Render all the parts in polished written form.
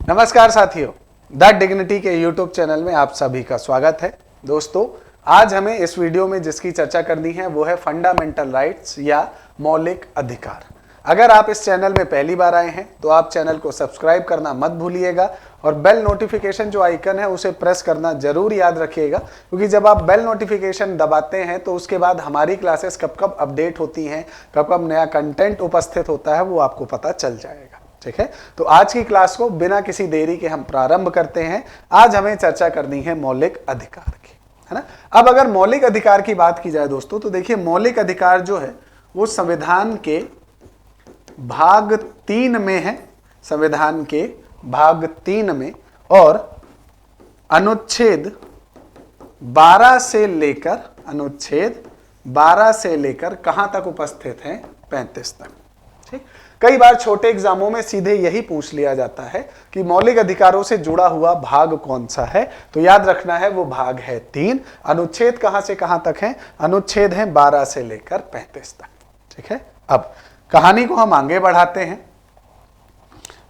नमस्कार साथियों, the dignity के यूट्यूब चैनल में आप सभी का स्वागत है। दोस्तों, आज हमें इस वीडियो में जिसकी चर्चा करनी है वो है फंडामेंटल राइट्स या मौलिक अधिकार। अगर आप इस चैनल में पहली बार आए हैं तो आप चैनल को सब्सक्राइब करना मत भूलिएगा और बेल नोटिफिकेशन जो आइकन है उसे प्रेस करना जरूर याद रखिएगा, क्योंकि जब आप बेल नोटिफिकेशन दबाते हैं तो उसके बाद हमारी क्लासेस कब कब अपडेट होती हैं, कब कब नया कंटेंट उपस्थित होता है वो आपको पता चल जाएगा। ठीक है, तो आज की क्लास को बिना किसी देरी के हम प्रारंभ करते हैं। आज हमें चर्चा करनी है मौलिक अधिकार की, है ना। अब अगर मौलिक अधिकार की बात की जाए दोस्तों, तो देखिए मौलिक अधिकार जो है वो संविधान के भाग 3 में है, संविधान के भाग 3 में, और अनुच्छेद 12 से लेकर कहां तक उपस्थित है? 35 तक। ठीक, कई बार छोटे एग्जामों में सीधे यही पूछ लिया जाता है कि मौलिक अधिकारों से जुड़ा हुआ भाग कौन सा है, तो याद रखना है वो भाग है 3। अनुच्छेद कहां से कहां तक है? अनुच्छेद है 12 से लेकर 35 तक। ठीक है, अब कहानी को हम आगे बढ़ाते हैं।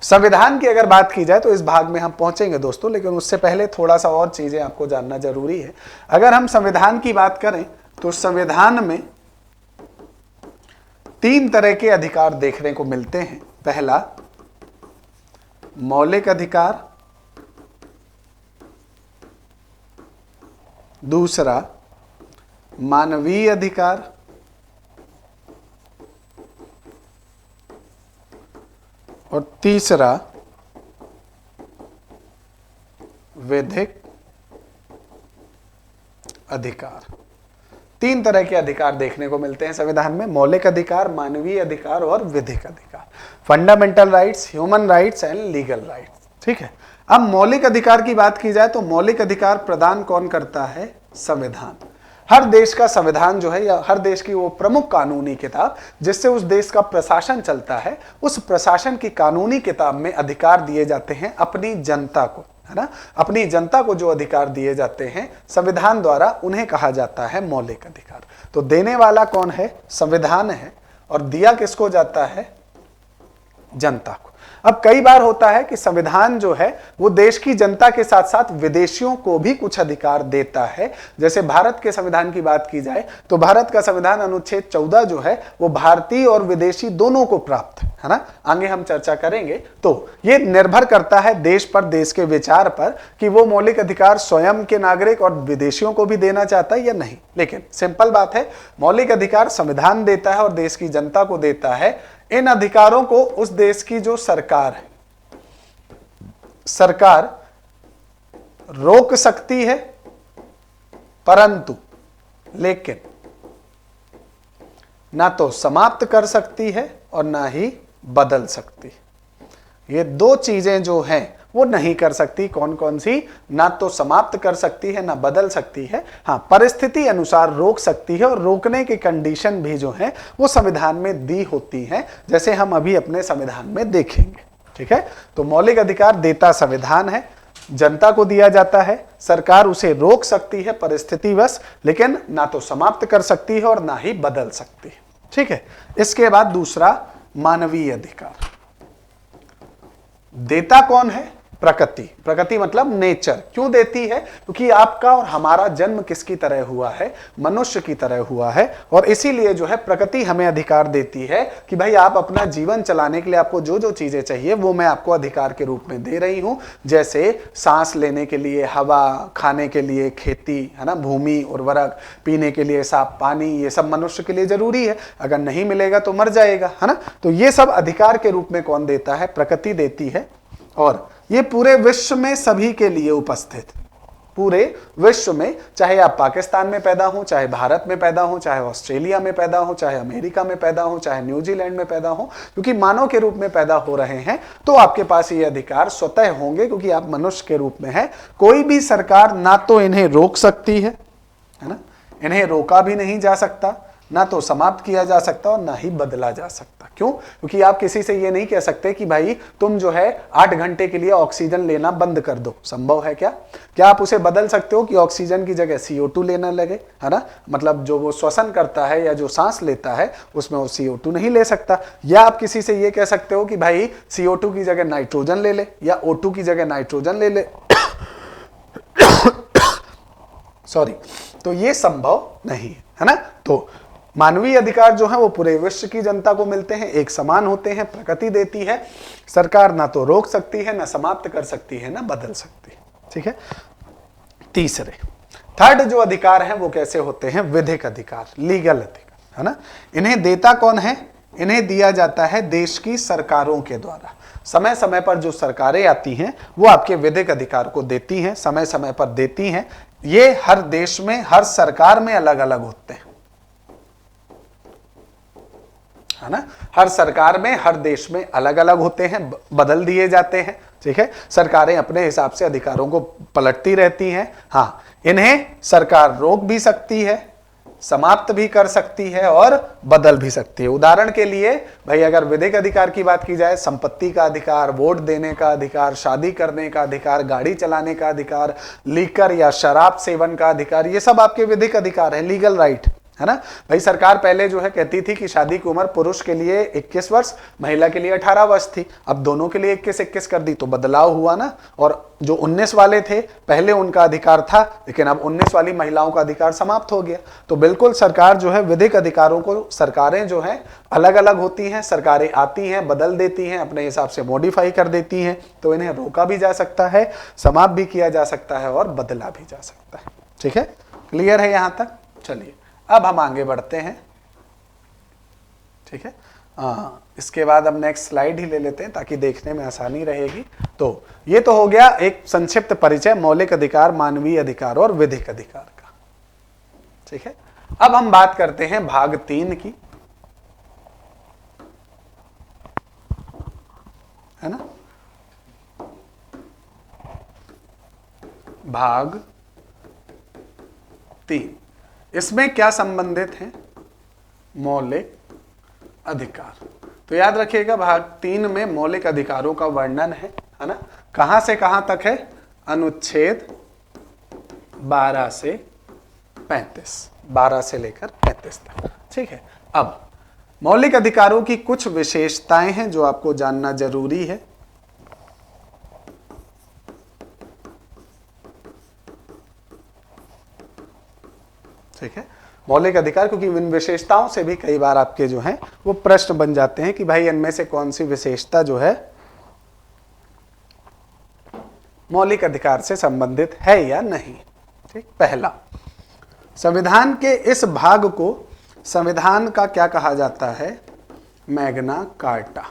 संविधान की अगर बात की जाए तो इस भाग में हम पहुंचेंगे दोस्तों, लेकिन उससे पहले थोड़ा सा और चीजें आपको जानना जरूरी है। अगर हम संविधान की बात करें तो संविधान में 3 तरह के अधिकार देखने को मिलते हैं। पहला मौलिक अधिकार, दूसरा मानवीय अधिकार, और तीसरा विधिक अधिकार। 3 तरह के अधिकार देखने को मिलते हैं संविधान में: मौलिक अधिकार, मानवीय अधिकार और विधिक अधिकार। Fundamental rights, human rights and legal rights. ठीक है, अब मौलिक अधिकार की बात की जाए तो मौलिक अधिकार प्रदान कौन करता है? संविधान। हर देश का संविधान जो है, या हर देश की वो प्रमुख कानूनी किताब जिससे उस देश का प्रशासन चलता है, उस प्रशासन की कानूनी किताब में अधिकार दिए जाते हैं अपनी जनता को, है ना। अपनी जनता को जो अधिकार दिए जाते हैं संविधान द्वारा, उन्हें कहा जाता है मौलिक अधिकार। तो देने वाला कौन है? संविधान है, और दिया किसको जाता है? जनता को। अब कई बार होता है कि संविधान जो है वो देश की जनता के साथ साथ विदेशियों को भी कुछ अधिकार देता है। जैसे भारत के संविधान की बात की जाए तो भारत का संविधान अनुच्छेद 14 जो है वो भारतीय और विदेशी दोनों को प्राप्त है ना। आगे हम चर्चा करेंगे। तो ये निर्भर करता है देश पर, देश के विचार पर, कि वो मौलिक अधिकार स्वयं के नागरिक और विदेशियों को भी देना चाहता है या नहीं। लेकिन सिंपल बात है, मौलिक अधिकार संविधान देता है और देश की जनता को देता है। इन अधिकारों को उस देश की जो सरकार है, सरकार रोक सकती है, परंतु लेकिन ना तो समाप्त कर सकती है और ना ही बदल सकती। ये 2 चीजें जो हैं वो नहीं कर सकती। कौन कौन सी? ना तो समाप्त कर सकती है, ना बदल सकती है। हाँ, परिस्थिति अनुसार रोक सकती है, और रोकने की कंडीशन भी जो है वो संविधान में दी होती हैं, जैसे हम अभी अपने संविधान में देखेंगे। ठीक है, तो मौलिक अधिकार देता संविधान है, जनता को दिया जाता है। सरकार उसे रोक सकती है परिस्थितिवश, लेकिन ना तो समाप्त कर सकती है और ना ही बदल सकती है। ठीक है, इसके बाद दूसरा मानवीय अधिकार देता कौन है? प्रकृति। प्रकृति मतलब नेचर। क्यों देती है? क्योंकि आपका और हमारा जन्म किसकी तरह हुआ है? मनुष्य की तरह हुआ है, और इसीलिए जो है प्रकृति हमें अधिकार देती है कि भाई आप अपना जीवन चलाने के लिए आपको जो जो चीजें चाहिए वो मैं आपको अधिकार के रूप में दे रही हूं। जैसे सांस लेने के लिए हवा, खाने के लिए खेती, है ना, भूमि, उर्वरक, पीने के लिए साफ पानी, ये सब मनुष्य के लिए जरूरी है। अगर नहीं मिलेगा तो मर जाएगा, है ना। तो ये सब अधिकार के रूप में कौन देता है? प्रकृति देती है, और ये पूरे विश्व में सभी के लिए उपस्थित। पूरे विश्व में, चाहे आप पाकिस्तान में पैदा हो, चाहे भारत में पैदा हो, चाहे ऑस्ट्रेलिया में पैदा हो, चाहे अमेरिका में पैदा हो, चाहे न्यूजीलैंड में पैदा हो, क्योंकि मानव के रूप में पैदा हो रहे हैं तो आपके पास ये अधिकार स्वतः होंगे, क्योंकि आप मनुष्य के रूप में हैं। कोई भी सरकार ना तो इन्हें रोक सकती है ना, इन्हें रोका भी नहीं जा सकता, ना तो समाप्त किया जा सकता और ना ही बदला जा सकता। क्यों? क्योंकि आप किसी से ये नहीं कह सकते कि भाई तुम जो है 8 घंटे के लिए ऑक्सीजन लेना बंद कर दो। संभव है क्या? क्या आप उसे बदल सकते हो कि ऑक्सीजन की जगह CO2 लेना लगे, है ना? मतलब जो वो श्वसन करता है या जो सांस लेता है उसमें वो CO2 नहीं ले सकता। या आप किसी से ये कह सकते हो कि भाई CO2 की जगह नाइट्रोजन ले ले या O2 की जगह नाइट्रोजन ले ले सॉरी। तो ये संभव नहीं है ना? तो मानवीय अधिकार जो है वो पूरे विश्व की जनता को मिलते हैं, एक समान होते हैं, प्रकृति देती है, सरकार ना तो रोक सकती है, ना समाप्त कर सकती है, ना बदल सकती है। ठीक है। तीसरे थर्ड जो अधिकार हैं वो कैसे होते हैं? विधिक अधिकार, लीगल अधिकार, है ना? इन्हें देता कौन है? इन्हें दिया जाता है देश की सरकारों के द्वारा। समय समय पर जो सरकारें आती हैं वो आपके विधिक अधिकार को देती हैं, समय समय पर देती हैं। ये हर देश में, हर सरकार में अलग अलग होते हैं, है ना? हर सरकार में, हर देश में अलग अलग होते हैं, बदल दिए जाते हैं। ठीक है। सरकारें अपने हिसाब से अधिकारों को पलटती रहती हैं। हाँ, इन्हें सरकार रोक भी सकती है, समाप्त भी कर सकती है और बदल भी सकती है। उदाहरण के लिए भाई अगर विधिक अधिकार की बात की जाए, संपत्ति का अधिकार, वोट देने का अधिकार, शादी करने का अधिकार, गाड़ी चलाने का अधिकार, लीकर या शराब सेवन का अधिकार, ये सब आपके विधिक अधिकार है, लीगल राइट, है ना? भाई सरकार पहले जो है कहती थी कि शादी की उम्र पुरुष के लिए 21 वर्ष, महिला के लिए 18 वर्ष थी। अब दोनों के लिए 21-21 कर दी तो बदलाव हुआ ना। और जो 19 वाले थे पहले उनका अधिकार था, लेकिन अब 19 वाली महिलाओं का अधिकार समाप्त हो गया। तो बिल्कुल सरकार जो है विधिक अधिकारों को, सरकारें जो है अलग अलग होती हैं, सरकारें आती हैं, बदल देती हैं, अपने हिसाब से मॉडिफाई कर देती हैं। तो इन्हें रोका भी जा सकता है, समाप्त भी किया जा सकता है और बदला भी जा सकता है। ठीक है, क्लियर है यहां तक? चलिए अब हम आगे बढ़ते हैं। ठीक है, इसके बाद हम नेक्स्ट स्लाइड ही ले लेते हैं ताकि देखने में आसानी रहेगी। तो ये तो हो गया एक संक्षिप्त परिचय मौलिक अधिकार, मानवीय अधिकार और विधिक अधिकार का। ठीक है, अब हम बात करते हैं भाग 3 की, है ना? भाग 3, इसमें क्या संबंधित है? मौलिक अधिकार। तो याद रखिएगा भाग 3 में मौलिक अधिकारों का वर्णन है ना? कहां से कहां तक है? अनुच्छेद 12 से 35, 12 से लेकर 35 तक। ठीक है, अब मौलिक अधिकारों की कुछ विशेषताएं हैं जो आपको जानना जरूरी है। ठीक है, मौलिक अधिकार, क्योंकि इन विशेषताओं से भी कई बार आपके जो हैं वो प्रश्न बन जाते हैं कि भाई इनमें से कौन सी विशेषता जो है मौलिक अधिकार से संबंधित है या नहीं। ठीक, पहला, संविधान के इस भाग को संविधान का क्या कहा जाता है? Magna carta.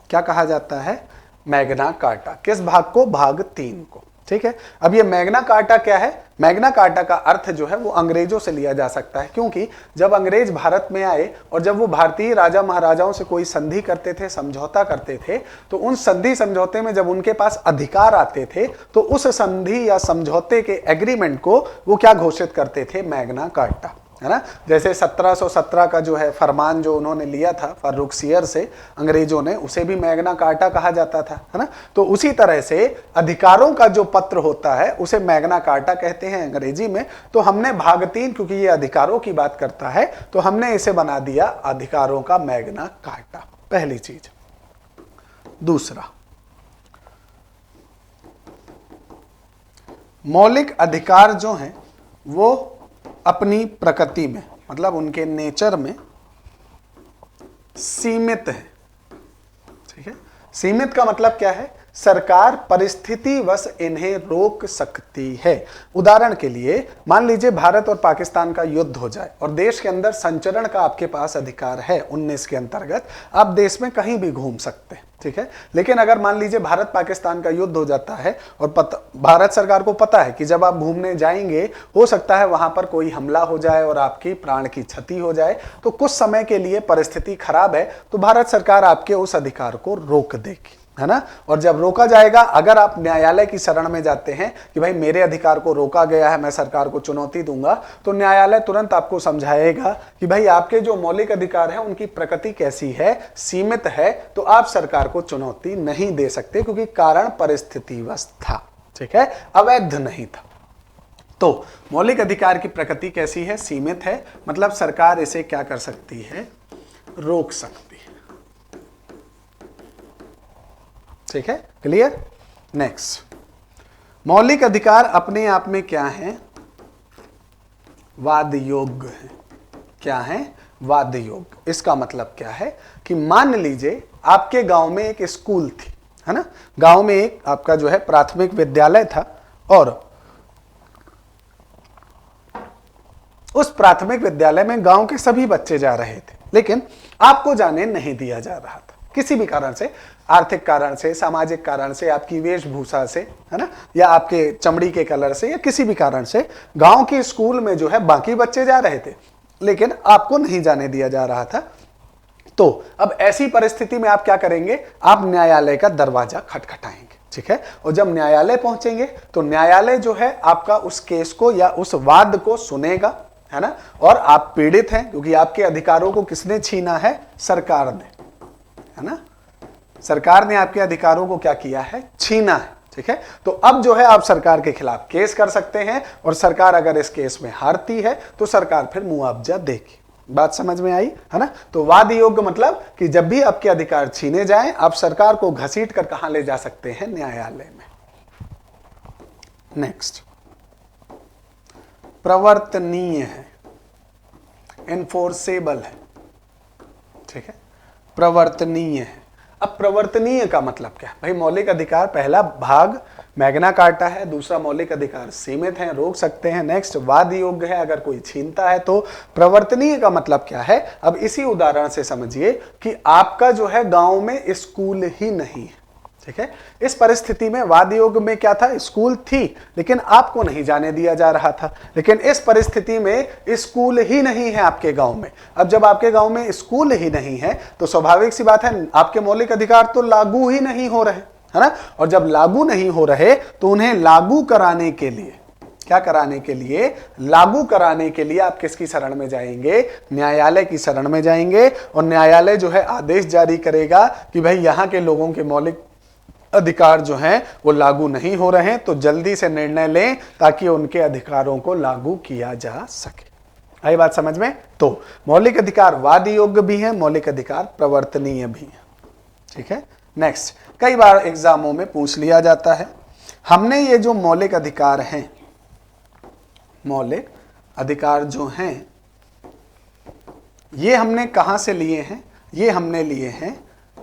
क्या कहा जाता है? Magna carta. किस भाग को? भाग 3 को। ठीक है, अब ये मैग्ना कार्टा क्या है? मैग्ना कार्टा का अर्थ जो है वो अंग्रेजों से लिया जा सकता है, क्योंकि जब अंग्रेज भारत में आए और जब वो भारतीय राजा महाराजाओं से कोई संधि करते थे, समझौता करते थे, तो उन संधि समझौते में जब उनके पास अधिकार आते थे तो उस संधि या समझौते के एग्रीमेंट को वो क्या घोषित करते थे? मैग्ना कार्टा, है ना? जैसे 1717 का जो है फरमान जो उन्होंने लिया था फर्रुखसियर से अंग्रेजों ने, उसे भी मैग्ना कार्टा कहा जाता था, है ना? तो उसी तरह से अधिकारों का जो पत्र होता है उसे मैग्ना कार्टा कहते हैं अंग्रेजी में। तो हमने भाग 3, क्योंकि ये अधिकारों की बात करता है, तो हमने इसे बना दिया अधिकारों का मैग्ना कार्टा। पहली चीज। दूसरा, मौलिक अधिकार जो हैं वो अपनी प्रकृति में, मतलब उनके नेचर में सीमित है। ठीक है, सीमित का मतलब क्या है? सरकार परिस्थितिवश इन्हें रोक सकती है। उदाहरण के लिए मान लीजिए भारत और पाकिस्तान का युद्ध हो जाए और देश के अंदर संचरण का आपके पास अधिकार है 19 के अंतर्गत, आप देश में कहीं भी घूम सकते हैं। ठीक है, लेकिन अगर मान लीजिए भारत पाकिस्तान का युद्ध हो जाता है और भारत सरकार को पता है कि जब आप घूमने जाएंगे हो सकता है वहां पर कोई हमला हो जाए और आपकी प्राण की क्षति हो जाए, तो कुछ समय के लिए परिस्थिति खराब है तो भारत सरकार आपके उस अधिकार को रोक देगी, है ना। और जब रोका जाएगा, अगर आप न्यायालय की शरण में जाते हैं कि भाई मेरे अधिकार को रोका गया है, मैं सरकार को चुनौती दूंगा, तो न्यायालय तुरंत आपको समझाएगा कि भाई आपके जो मौलिक अधिकार हैं उनकी प्रकृति कैसी है, सीमित है, तो आप सरकार को चुनौती नहीं दे सकते, क्योंकि कारण परिस्थितिवश था, ठीक है, अवैध नहीं था। तो मौलिक अधिकार की प्रकृति कैसी है, सीमित है, मतलब सरकार इसे क्या कर सकती है, रोक सकती है, ठीक है, क्लियर। नेक्स्ट, मौलिक अधिकार अपने आप में क्या है, वाद योग्य है। क्या है, वाद योग्य। इसका मतलब क्या है कि मान लीजिए आपके गांव में एक स्कूल थी, है ना, गांव में एक आपका जो है प्राथमिक विद्यालय था, और उस प्राथमिक विद्यालय में गांव के सभी बच्चे जा रहे थे, लेकिन आपको जाने नहीं दिया जा रहा था, किसी भी कारण से, आर्थिक कारण से, सामाजिक कारण से, आपकी वेशभूषा से, है ना, या आपके चमड़ी के कलर से, या किसी भी कारण से गांव के स्कूल में जो है बाकी बच्चे जा रहे थे, लेकिन आपको नहीं जाने दिया जा रहा था। तो अब ऐसी परिस्थिति में आप क्या करेंगे, आप न्यायालय का दरवाजा खटखटाएंगे, ठीक है, और जब न्यायालय पहुंचेंगे तो न्यायालय जो है आपका उस केस को या उस वाद को सुनेगा, है ना, और आप पीड़ित हैं क्योंकि आपके अधिकारों को किसने छीना है, सरकार ने, है ना, सरकार ने आपके अधिकारों को क्या किया है, छीना है, ठीक है। तो अब जो है आप सरकार के खिलाफ केस कर सकते हैं, और सरकार अगर इस केस में हारती है तो सरकार फिर मुआवजा देगी। बात समझ में आई, है ना। तो वाद योग्य मतलब कि जब भी आपके अधिकार छीने जाएं, आप सरकार को घसीट कर कहां ले जा सकते हैं, न्यायालय में। नेक्स्ट, प्रवर्तनीय है, एनफोर्सेबल है, ठीक है, प्रवर्तनीय है। अब प्रवर्तनीय का मतलब क्या है, भाई मौलिक अधिकार पहला भाग मैग्ना कार्टा है, दूसरा मौलिक अधिकार सीमित है, रोक सकते हैं। नेक्स्ट, वाद योग्य है, अगर कोई छीनता है तो। प्रवर्तनीय का मतलब क्या है, अब इसी उदाहरण से समझिए कि आपका जो है गांव में स्कूल ही नहीं है, ठीक है। इस परिस्थिति में वाद योग्य में क्या था, स्कूल थी लेकिन आपको नहीं जाने दिया जा रहा था, लेकिन इस परिस्थिति में स्कूल ही नहीं है आपके गांव में। अब जब आपके गांव में स्कूल ही नहीं है तो स्वाभाविक सी बात है आपके मौलिक अधिकार तो लागू ही नहीं हो रहे, है ना। और जब लागू नहीं हो रहे तो उन्हें लागू कराने के लिए, क्या कराने के लिए, लागू कराने के लिए आप किसकी शरण में जाएंगे, न्यायालय की शरण में जाएंगे, और न्यायालय जो है आदेश जारी करेगा कि भाई यहां के लोगों के मौलिक अधिकार जो हैं वो लागू नहीं हो रहे हैं, तो जल्दी से निर्णय लें ताकि उनके अधिकारों को लागू किया जा सके। आई बात समझ में। तो मौलिक अधिकार वाद योग्य भी है, मौलिक अधिकार प्रवर्तनीय भी है, ठीक है। नेक्स्ट, कई बार एग्जामों में पूछ लिया जाता है, हमने ये जो मौलिक अधिकार हैं, मौलिक अधिकार जो हैं ये हमने कहां से लिए हैं, ये हमने लिए हैं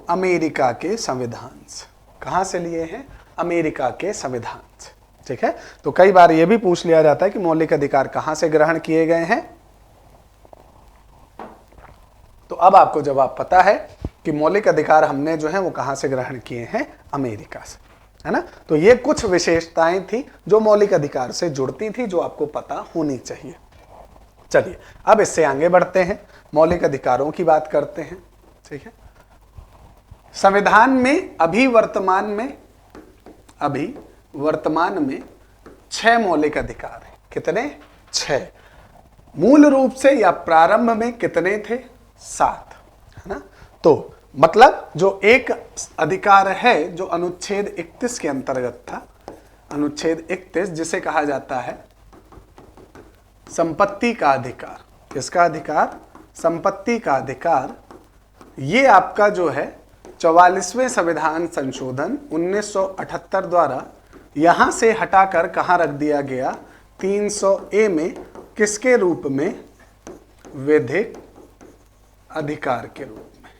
अमेरिका के संविधान से। कहां से लिए हैं, अमेरिका के संविधान से, ठीक है। तो कई बार यह भी पूछ लिया जाता है कि मौलिक अधिकार कहां से ग्रहण किए गए हैं। तो अब आपको जवाब पता है कि मौलिक अधिकार हमने जो है वो कहां से ग्रहण किए हैं, अमेरिका से, है ना। तो ये कुछ विशेषताएं थी जो मौलिक अधिकार से जुड़ती थी, जो आपको पता होनी चाहिए। चलिए अब इससे आगे बढ़ते हैं, मौलिक अधिकारों की बात करते हैं, ठीक है। संविधान में अभी वर्तमान में 6 मौलिक अधिकार हैं। कितने, 6। मूल रूप से या प्रारंभ में कितने थे, 7, है ना। तो मतलब जो एक अधिकार है जो अनुच्छेद 31 के अंतर्गत था, अनुच्छेद 31 जिसे कहा जाता है संपत्ति का अधिकार। किसका अधिकार, संपत्ति का अधिकार। ये आपका जो है 44वें संविधान संशोधन 1978 द्वारा यहां से हटाकर कहां रख दिया गया, 300A में, किसके रूप में, विधिक अधिकार के रूप में।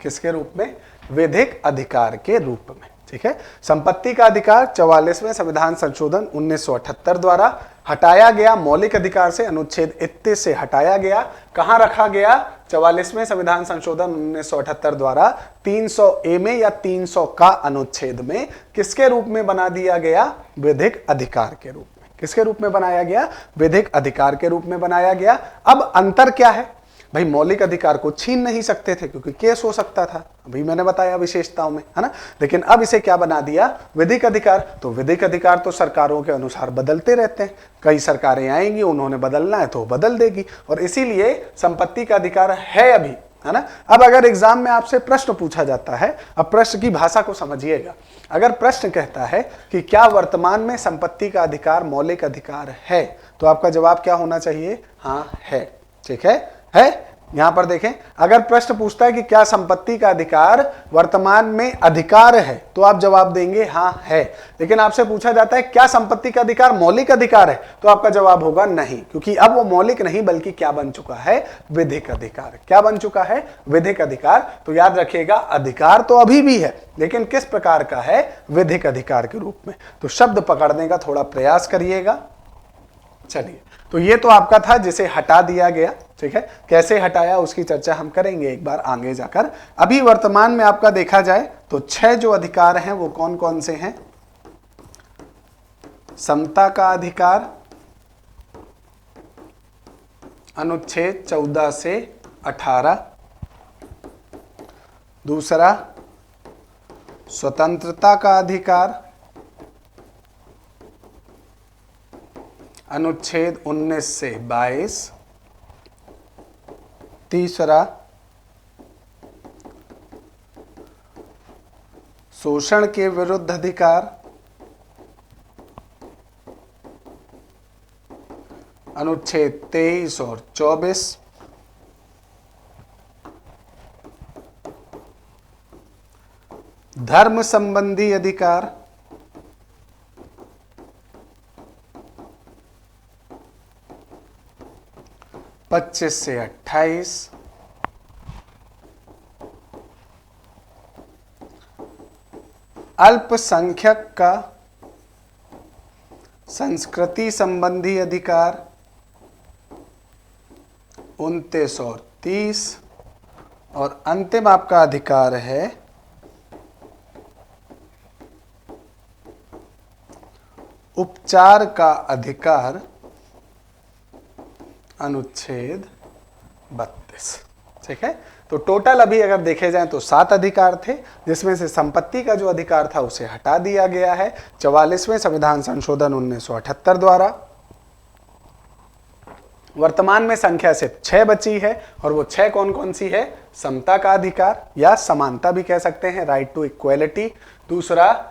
किसके रूप में, विधिक अधिकार के रूप में, ठीक है। संपत्ति का अधिकार 44वें संविधान संशोधन 1978 द्वारा हटाया गया, मौलिक अधिकार से अनुच्छेद 31 से हटाया गया, कहां रखा गया, 44वें संविधान संशोधन 1978 द्वारा 300A में या 300 का अनुच्छेद में किसके रूप में बना दिया गया, विधिक अधिकार के रूप में। किसके रूप में बनाया गया, विधिक अधिकार के रूप में बनाया गया। अब अंतर क्या है, भाई मौलिक अधिकार को छीन नहीं सकते थे क्योंकि केस हो सकता था, अभी मैंने बताया विशेषताओं में, है ना। लेकिन अब इसे क्या बना दिया, विधिक अधिकार। तो विधिक अधिकार तो सरकारों के अनुसार बदलते रहते हैं, कई सरकारें आएंगी, उन्होंने बदलना है तो बदल देगी, और इसीलिए संपत्ति का अधिकार है अभी, है ना। अब अगर एग्जाम में आपसे प्रश्न पूछा जाता है, अब प्रश्न की भाषा को समझिएगा, अगर प्रश्न कहता है कि क्या वर्तमान में संपत्ति का अधिकार मौलिक अधिकार है, तो आपका जवाब क्या होना चाहिए, हाँ है, ठीक है। यहां पर देखें, अगर प्रश्न पूछता है कि क्या संपत्ति का अधिकार वर्तमान में अधिकार है, तो आप जवाब देंगे हाँ है। लेकिन आपसे पूछा जाता है क्या संपत्ति का अधिकार मौलिक अधिकार है, तो आपका जवाब होगा नहीं, क्योंकि अब वो मौलिक नहीं बल्कि क्या बन चुका है, विधिक अधिकार। क्या बन चुका है, विधिक अधिकार। तो याद रखिएगा, अधिकार तो अभी भी है, लेकिन किस प्रकार का है, विधिक अधिकार के रूप में। तो शब्द पकड़ने का थोड़ा प्रयास करिएगा। चलिए, तो ये तो आपका था जिसे हटा दिया गया, ठीक है। कैसे हटाया उसकी चर्चा हम करेंगे एक बार आगे जाकर। अभी वर्तमान में आपका देखा जाए तो 6 जो अधिकार हैं वो कौन कौन से हैं। समता का अधिकार, अनुच्छेद 14 से 18। दूसरा, स्वतंत्रता का अधिकार, अनुच्छेद 19 से 22। तीसरा, शोषण के विरुद्ध अधिकार, अनुच्छेद 23 और 24। धर्म संबंधी अधिकार, पच्चीस से 28। अल्पसंख्यक का संस्कृति संबंधी अधिकार, 29 और 30। और अंतिम आपका अधिकार है उपचार का अधिकार, अनुच्छेद 32, ठीक है। तो टोटल अभी अगर देखे जाएं तो 7 अधिकार थे, जिसमें से संपत्ति का जो अधिकार था उसे हटा दिया गया है 44वें संविधान संशोधन 1978 द्वारा। वर्तमान में संख्या सिर्फ 6 बची है, और वो 6 कौन कौन सी है, समता का अधिकार या समानता भी कह सकते हैं, राइट टू इक्वलिटी। दूसरा,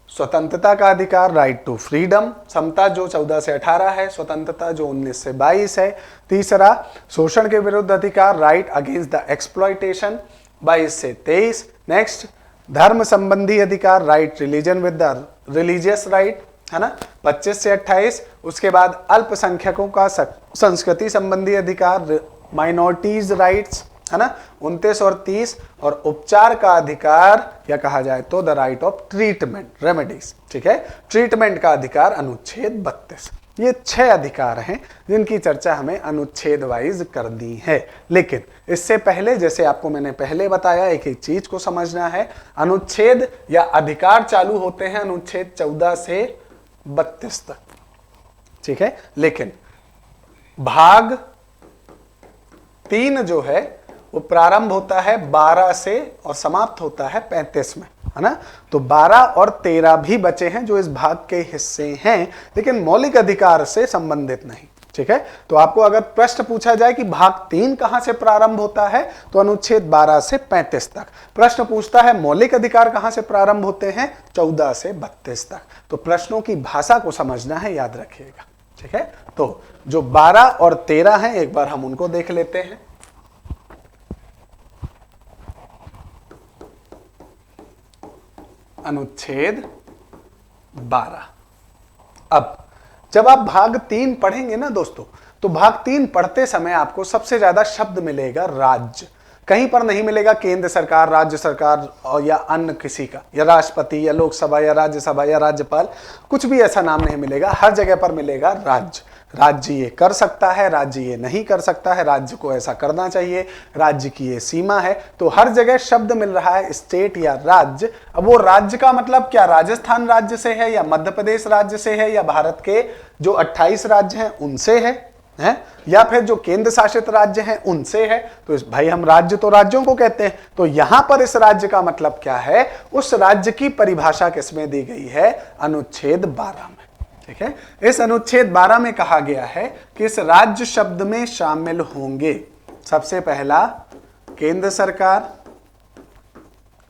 स्वतंत्रता का अधिकार, राइट टू फ्रीडम, समता जो 14 से 18 है, स्वतंत्रता जो 19 से 22 है। तीसरा, शोषण के विरुद्ध अधिकार, राइट अगेंस्ट द एक्सप्लॉयटेशन, 22 से 23। नेक्स्ट, धर्म संबंधी अधिकार, right religion with the religious right, है ना, 25 से 28। उसके बाद अल्पसंख्यकों का संस्कृति संबंधी अधिकार, माइनॉरिटीज राइट्स, है ना, 29 और 30। और उपचार का अधिकार या कहा जाए तो the right of treatment, remedies, ठीक है, ट्रीटमेंट का अधिकार, अनुच्छेद 32। ये 6 अधिकार हैं जिनकी चर्चा हमें अनुच्छेद वाइज कर दी है। लेकिन इससे पहले, जैसे आपको मैंने पहले बताया, एक एक चीज को समझना है। अनुच्छेद या अधिकार चालू होते हैं अनुच्छेद 14 से 32 तक, ठीक है। लेकिन भाग 3 जो है वो प्रारंभ होता है 12 से और समाप्त होता है 35 में, है ना। तो 12 और 13 भी बचे हैं जो इस भाग के हिस्से हैं, लेकिन मौलिक अधिकार से संबंधित नहीं, ठीक है। तो आपको अगर प्रश्न पूछा जाए कि भाग 3 कहां से प्रारंभ होता है, तो अनुच्छेद 12 से 35 तक। प्रश्न पूछता है मौलिक अधिकार कहां से प्रारंभ होते हैं, 14 से 32 तक। तो प्रश्नों की भाषा को समझना है, याद रखिएगा, ठीक है। तो जो 12 और 13 हैं, एक बार हम उनको देख लेते हैं। अनुच्छेद 12। अब जब आप भाग 3 पढ़ेंगे ना दोस्तों, तो भाग 3 पढ़ते समय आपको सबसे ज्यादा शब्द मिलेगा राज्य। कहीं पर नहीं मिलेगा केंद्र सरकार, राज्य सरकार और या अन्य किसी का, या राष्ट्रपति या लोकसभा या राज्यसभा या राज्यपाल, कुछ भी ऐसा नाम नहीं मिलेगा। हर जगह पर मिलेगा राज्य। राज्य ये कर सकता है, राज्य ये नहीं कर सकता है, राज्य को ऐसा करना चाहिए, राज्य की ये सीमा है। तो हर जगह शब्द मिल रहा है स्टेट या राज्य। अब वो राज्य का मतलब क्या, राजस्थान राज्य से है या मध्य प्रदेश राज्य से है या भारत के जो 28 राज्य हैं उनसे है, है, या फिर जो केंद्र शासित राज्य हैं उनसे है। तो भाई हम राज्य तो राज्यों को कहते हैं, तो यहां पर इस राज्य का मतलब क्या है, उस राज्य की परिभाषा किसमें दी गई है, अनुच्छेद 12 में। ठीक है, इस अनुच्छेद 12 में कहा गया है कि इस राज्य शब्द में शामिल होंगे सबसे पहला केंद्र सरकार,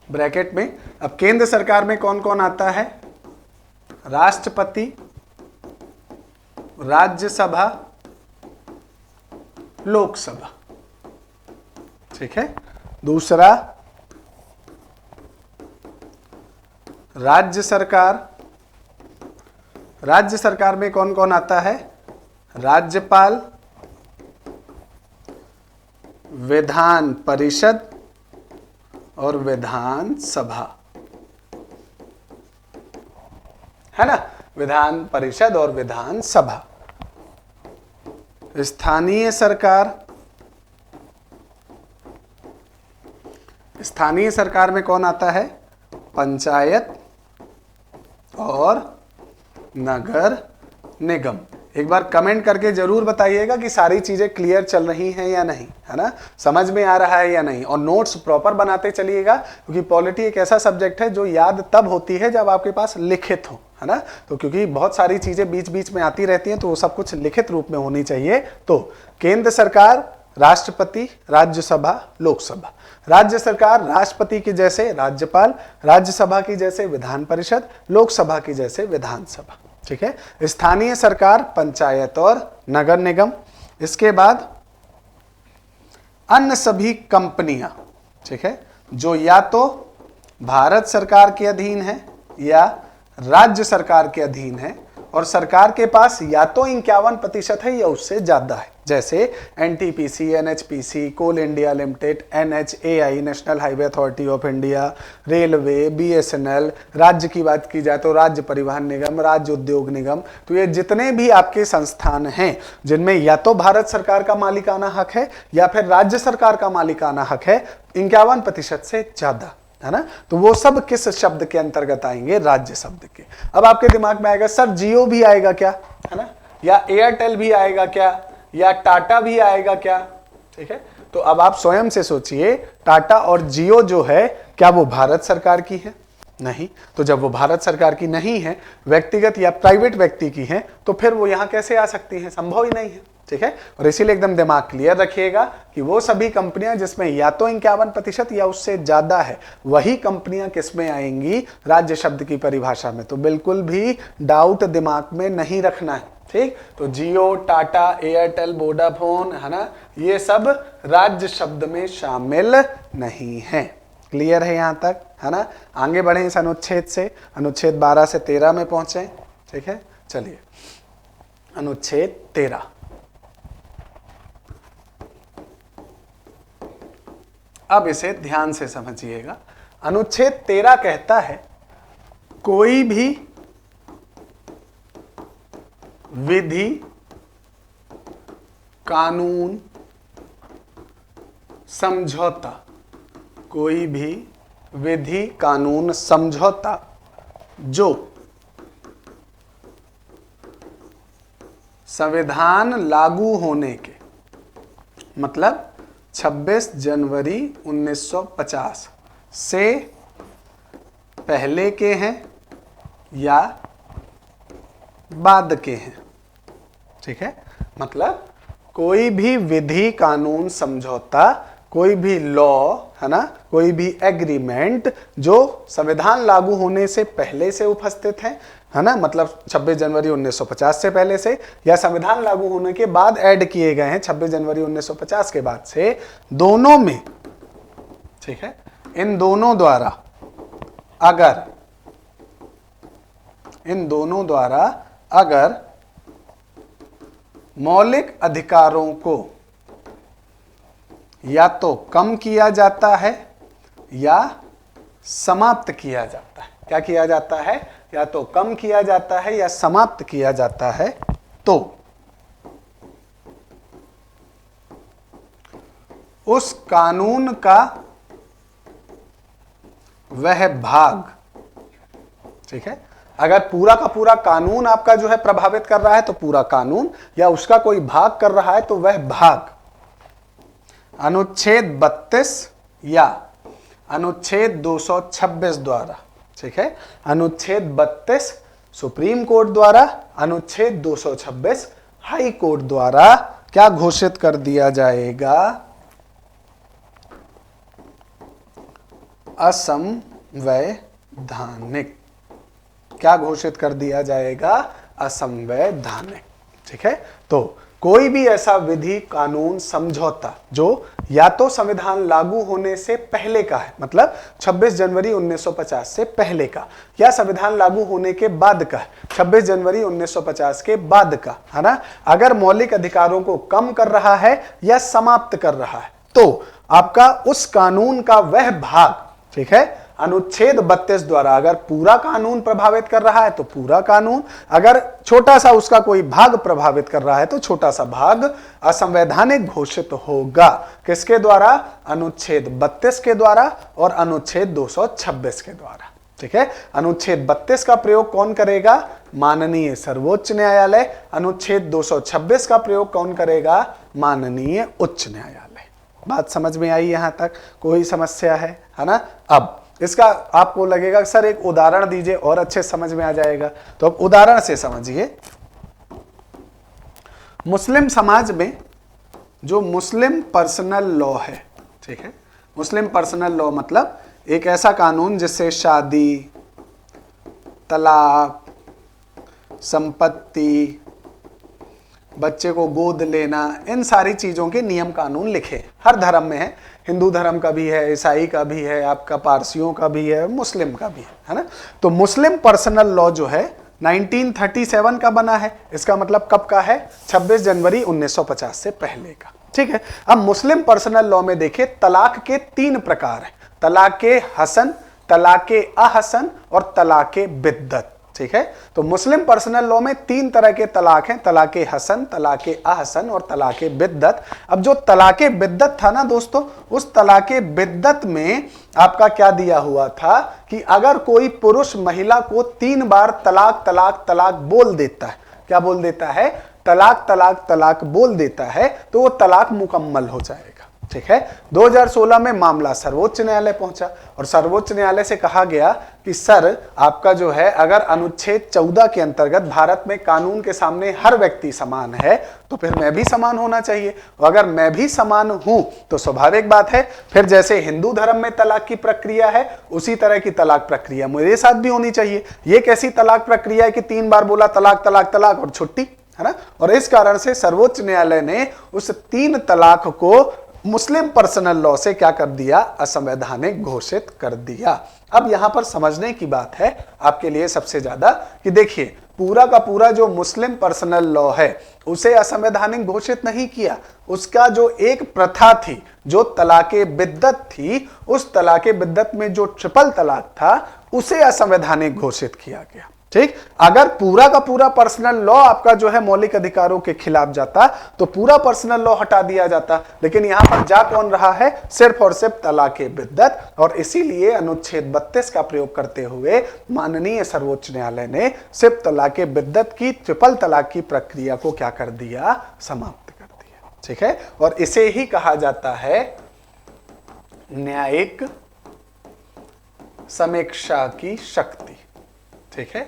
ब्रैकेट में। अब केंद्र सरकार में कौन कौन आता है, राष्ट्रपति, राज्यसभा, लोकसभा। ठीक है, दूसरा राज्य सरकार, राज्य सरकार में कौन कौन आता है, राज्यपाल, विधान परिषद और विधान सभा, है ना, विधान परिषद और विधान सभा। स्थानीय सरकार, स्थानीय सरकार में कौन आता है, पंचायत और नगर निगम। एक बार कमेंट करके जरूर बताइएगा कि सारी चीजें क्लियर चल रही हैं या नहीं, है ना, समझ में आ रहा है या नहीं। और नोट्स प्रॉपर बनाते चलिएगा, क्योंकि पॉलिटी एक ऐसा सब्जेक्ट है जो याद तब होती है जब आपके पास लिखित हो, है ना। तो क्योंकि बहुत सारी चीजें बीच बीच में आती रहती हैं, तो वो सब कुछ लिखित रूप में होनी चाहिए। तो केंद्र सरकार, राष्ट्रपति, राज्यसभा, लोकसभा। राज्य सरकार राष्ट्रपति की जैसे राज्यपाल, राज्यसभा की जैसे विधान परिषद, लोकसभा की जैसे विधानसभा। ठीक है, स्थानीय सरकार पंचायत और नगर निगम। इसके बाद अन्य सभी कंपनियां, ठीक है, जो या तो भारत सरकार के अधीन है या राज्य सरकार के अधीन है और सरकार के पास या तो 51% है या उससे ज्यादा है, जैसे NTPC, NHPC, Coal India Limited, NHAI, National Highway Authority of India, railway, BSNL, राज्य की बात की जाए तो राज्य परिवहन निगम, राज्य उद्योग निगम। तो ये जितने भी आपके संस्थान हैं जिनमें या तो भारत सरकार का मालिकाना हक है या फिर राज्य सरकार का मालिकाना हक है, 51% से ज्यादा, है ना, तो वो सब किस शब्द के अंतर्गत आएंगे, राज्य शब्द के। अब आपके दिमाग में आएगा सर जियो भी आएगा क्या, है ना, या एयरटेल भी आएगा क्या, या टाटा भी आएगा क्या। ठीक है, तो अब आप स्वयं से सोचिए, टाटा और जियो जो है क्या वो भारत सरकार की है, नहीं। तो जब वो भारत सरकार की नहीं है, व्यक्तिगत या प्राइवेट व्यक्ति की है, तो फिर वो यहां कैसे आ सकती है, संभव ही नहीं है। ठीक है, और इसीलिए एकदम दिमाग क्लियर रखिएगा कि वो सभी कंपनियां जिसमें या तो 51% या उससे ज्यादा है, वही कंपनियां किसमें आएंगी, राज्य शब्द की परिभाषा में। तो बिल्कुल भी डाउट दिमाग में नहीं रखना है। ठीक, तो जियो, टाटा, एयरटेल, वोडाफोन, है ना, ये सब राज्य शब्द में शामिल नहीं है। क्लियर है यहां तक, है ना। आगे बढ़े इस अनुच्छेद से, अनुच्छेद 12 से 13 में पहुंचे। ठीक है, चलिए अनुच्छेद 13। अब इसे ध्यान से समझिएगा। अनुच्छेद 13 कहता है कोई भी विधि, कानून, समझौता, कोई भी विधि, कानून, समझौता जो संविधान लागू होने के, मतलब 26 जनवरी 1950 से पहले के हैं या बाद के हैं। ठीक है, मतलब कोई भी विधि, कानून, समझौता, कोई भी लॉ, है ना, कोई भी एग्रीमेंट जो संविधान लागू होने से पहले से उपस्थित है ना, मतलब 26 जनवरी 1950 से पहले से, या संविधान लागू होने के बाद ऐड किए गए हैं 26 जनवरी 1950 के बाद से, दोनों में, ठीक है, इन दोनों द्वारा अगर मौलिक अधिकारों को या तो कम किया जाता है या समाप्त किया जाता है, क्या किया जाता है, या तो कम किया जाता है या समाप्त किया जाता है, तो उस कानून का वह भाग, ठीक है, अगर पूरा का पूरा कानून आपका जो है प्रभावित कर रहा है तो पूरा कानून, या उसका कोई भाग कर रहा है तो वह भाग अनुच्छेद 32 या अनुच्छेद 226 द्वारा, ठीक है, अनुच्छेद 32 सुप्रीम कोर्ट द्वारा, अनुच्छेद 226 हाई कोर्ट द्वारा क्या घोषित कर दिया जाएगा? असंवैधानिक। क्या घोषित कर दिया जाएगा? असंवैधानिक। ठीक है, तो कोई भी ऐसा विधि, कानून, समझौता जो या तो संविधान लागू होने से पहले का है, मतलब 26 जनवरी 1950 से पहले का, या संविधान लागू होने के बाद का है, 26 जनवरी 1950 के बाद का, है ना, अगर मौलिक अधिकारों को कम कर रहा है या समाप्त कर रहा है तो आपका उस कानून का वह भाग, ठीक है, अनुच्छेद 32 द्वारा अगर पूरा कानून प्रभावित कर रहा है तो पूरा कानून, अगर छोटा सा उसका कोई भाग प्रभावित कर रहा है तो छोटा सा भाग असंवैधानिक घोषित होगा। किसके द्वारा? अनुच्छेद 32 के द्वारा और अनुच्छेद 226 के द्वारा। ठीक है, अनुच्छेद 32 का प्रयोग कौन करेगा? माननीय सर्वोच्च न्यायालय। अनुच्छेद 226 का प्रयोग कौन करेगा? माननीय उच्च न्यायालय। बात समझ में आई? यहां तक कोई समस्या है ना? अब इसका आपको लगेगा सर एक उदाहरण दीजिए और अच्छे समझ में आ जाएगा, तो अब उदाहरण से समझिए। मुस्लिम समाज में जो मुस्लिम पर्सनल लॉ है, ठीक है, मुस्लिम पर्सनल लॉ मतलब एक ऐसा कानून जिससे शादी, तलाक, संपत्ति, बच्चे को गोद लेना, इन सारी चीजों के नियम कानून लिखे। हर धर्म में है, हिंदू धर्म का भी है, ईसाई का भी है, आपका पारसियों का भी है, मुस्लिम का भी है ना? तो मुस्लिम पर्सनल लॉ जो है 1937 का बना है। इसका मतलब कब का है? 26 जनवरी 1950 से पहले का। ठीक है, अब मुस्लिम पर्सनल लॉ में देखिए तलाक के 3 प्रकार हैं, तलाके हसन, तलाके अहसन और तलाके बिद्दत। ठीक है, तो मुस्लिम पर्सनल लॉ में 3 तरह के तलाक हैं, तलाके हसन, तलाके अहसन और तलाके बिद्दत। अब जो तलाके बिद्दत था ना दोस्तों, उस तलाके बिद्दत में आपका क्या दिया हुआ था कि अगर कोई पुरुष महिला को 3 बार तलाक तलाक तलाक बोल देता है, क्या बोल देता है? तलाक तलाक तलाक बोल देता है, तो वो तलाक मुकम्मल हो जाएगा। ठीक है, 2016 में मामला सर्वोच्च न्यायालय पहुंचा और सर्वोच्च न्यायालय से कहा गया कि सर आपका जो है अगर अनुच्छेद 14 के अंतर्गत भारत में कानून के सामने हर व्यक्ति समान है तो फिर मैं भी समान होना चाहिए, और अगर मैं भी समान हूं तो स्वाभाविक बात है फिर जैसे हिंदू धर्म में तलाक की प्रक्रिया है उसी तरह की तलाक प्रक्रिया मेरे साथ भी होनी चाहिए। ये कैसी तलाक प्रक्रिया है कि 3 बार बोला तलाक तलाक तलाक और छुट्टी, है ना? और इस कारण से सर्वोच्च न्यायालय ने उस 3 तलाक को मुस्लिम पर्सनल लॉ से क्या कर दिया? असंवैधानिक घोषित कर दिया। अब यहां पर समझने की बात है आपके लिए सबसे ज्यादा कि देखिए पूरा का पूरा जो मुस्लिम पर्सनल लॉ है उसे असंवैधानिक घोषित नहीं किया, उसका जो एक प्रथा थी जो तलाके बिद्दत थी, उस तलाके बिद्दत में जो ट्रिपल तलाक था उसे असंवैधानिक घोषित किया गया। ठीक, अगर पूरा का पूरा पर्सनल लॉ आपका जो है मौलिक अधिकारों के खिलाफ जाता तो पूरा पर्सनल लॉ हटा दिया जाता, लेकिन यहां पर जा कौन रहा है? सिर्फ और सिर्फ तलाके बिद्दत, और इसीलिए अनुच्छेद 32 का प्रयोग करते हुए माननीय सर्वोच्च न्यायालय ने सिर्फ तलाके बिद्दत की ट्रिपल तलाक की प्रक्रिया को क्या कर दिया? समाप्त कर दिया। ठीक है, और इसे ही कहा जाता है न्यायिक समीक्षा की शक्ति। ठीक है,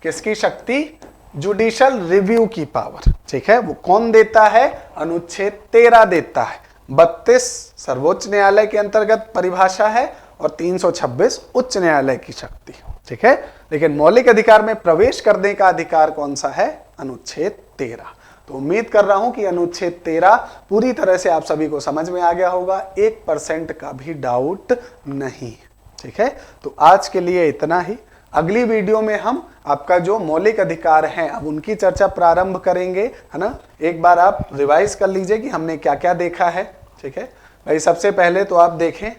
किसकी शक्ति? जुडिशियल रिव्यू की पावर। ठीक है, वो कौन देता है? अनुच्छेद 13 देता है। 32 सर्वोच्च न्यायालय के अंतर्गत परिभाषा है और 326 उच्च न्यायालय की शक्ति। ठीक है, लेकिन मौलिक अधिकार में प्रवेश करने का अधिकार कौन सा है? अनुच्छेद 13। तो उम्मीद कर रहा हूं कि अनुच्छेद 13 पूरी तरह से आप सभी को समझ में आ गया होगा, 1% का भी डाउट नहीं। ठीक है, तो आज के लिए इतना ही। अगली वीडियो में हम आपका जो मौलिक अधिकार हैं अब उनकी चर्चा प्रारंभ करेंगे, है ना? एक बार आप रिवाइज कर लीजिए कि हमने क्या क्या देखा है। ठीक है भाई, सबसे पहले तो आप देखें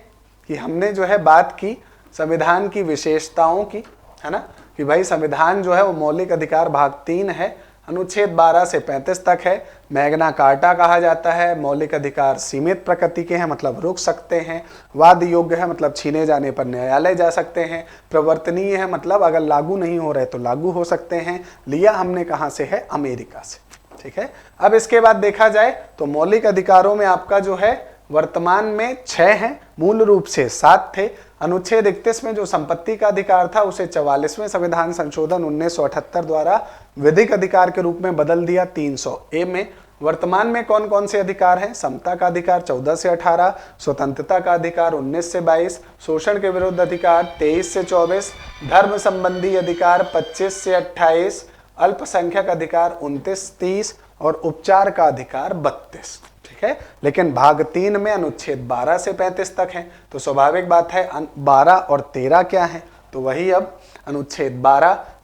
कि हमने जो है बात की संविधान की विशेषताओं की, है ना, कि भाई संविधान जो है वो मौलिक अधिकार भाग 3 है अनुच्छेद 12 से 35 तक है। मैग्ना कार्टा कहा जाता है। मौलिक अधिकार सीमित प्रकृति के हैं, मतलब रुक सकते हैं। वाद योग्य है, मतलब छीने जाने पर न्यायालय जा सकते हैं। प्रवर्तनीय है, मतलब अगर लागू नहीं हो रहे तो लागू हो सकते हैं। लिया हमने कहाँ से है? अमेरिका से। ठीक है, अब इसके बाद देखा जाए तो मौलिक अधिकारों में आपका जो है वर्तमान में 6 हैं, मूल रूप से 7 थे। अनुच्छेद 31 में जो संपत्ति का अधिकार था उसे 44वें संविधान संशोधन 1978 द्वारा विधिक अधिकार के रूप में बदल दिया 300A में। वर्तमान में कौन कौन से अधिकार हैं? समता का अधिकार 14 से 18, स्वतंत्रता का अधिकार 19 से 22, शोषण के विरुद्ध अधिकार 23 से 24, धर्म संबंधी अधिकार 25 से 28, अल्पसंख्यक अधिकार 29-30 और उपचार का अधिकार 32। ठीक है, लेकिन भाग 3 में अनुच्छेद 12 से 35 तक है, तो स्वाभाविक बात है 12 और 13 क्या है? तो वही अब अनुच्छेद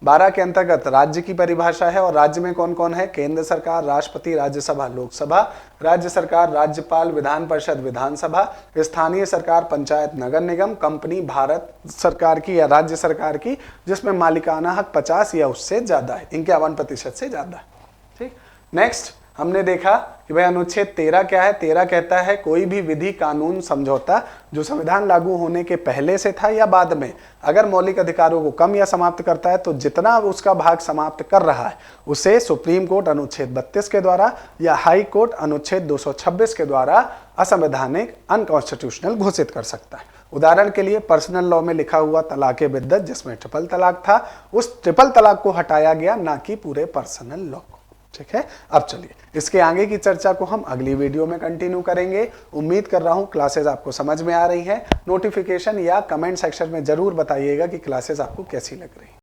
12 के अंतर्गत राज्य की परिभाषा है। और राज्य में कौन कौन है? केंद्र सरकार, राष्ट्रपति, राज्यसभा, लोकसभा, राज्य सरकार, राज्यपाल, विधान परिषद, विधानसभा, स्थानीय सरकार, पंचायत, नगर निगम, कंपनी भारत सरकार की या राज्य सरकार की जिसमें मालिकाना हक 50 या उससे ज्यादा है, 51% से ज्यादा है। ठीक, नेक्स्ट हमने देखा कि भाई अनुच्छेद 13 क्या है? 13 कहता है कोई भी विधि, कानून, समझौता जो संविधान लागू होने के पहले से था या बाद में अगर मौलिक अधिकारों को कम या समाप्त करता है तो जितना उसका भाग समाप्त कर रहा है उसे सुप्रीम कोर्ट अनुच्छेद 32 के द्वारा या हाई कोर्ट अनुच्छेद 226 के द्वारा असंवैधानिक, अनकॉन्स्टिट्यूशनल घोषित कर सकता है। उदाहरण के लिए पर्सनल लॉ में लिखा हुआ तलाक बिद्दत जिसमें ट्रिपल तलाक था, उस ट्रिपल तलाक को हटाया गया, ना कि पूरे पर्सनल लॉ को। ठीक है, अब चलिए इसके आगे की चर्चा को हम अगली वीडियो में कंटिन्यू करेंगे। उम्मीद कर रहा हूं क्लासेस आपको समझ में आ रही हैं। नोटिफिकेशन या कमेंट सेक्शन में जरूर बताइएगा कि क्लासेस आपको कैसी लग रही हैं।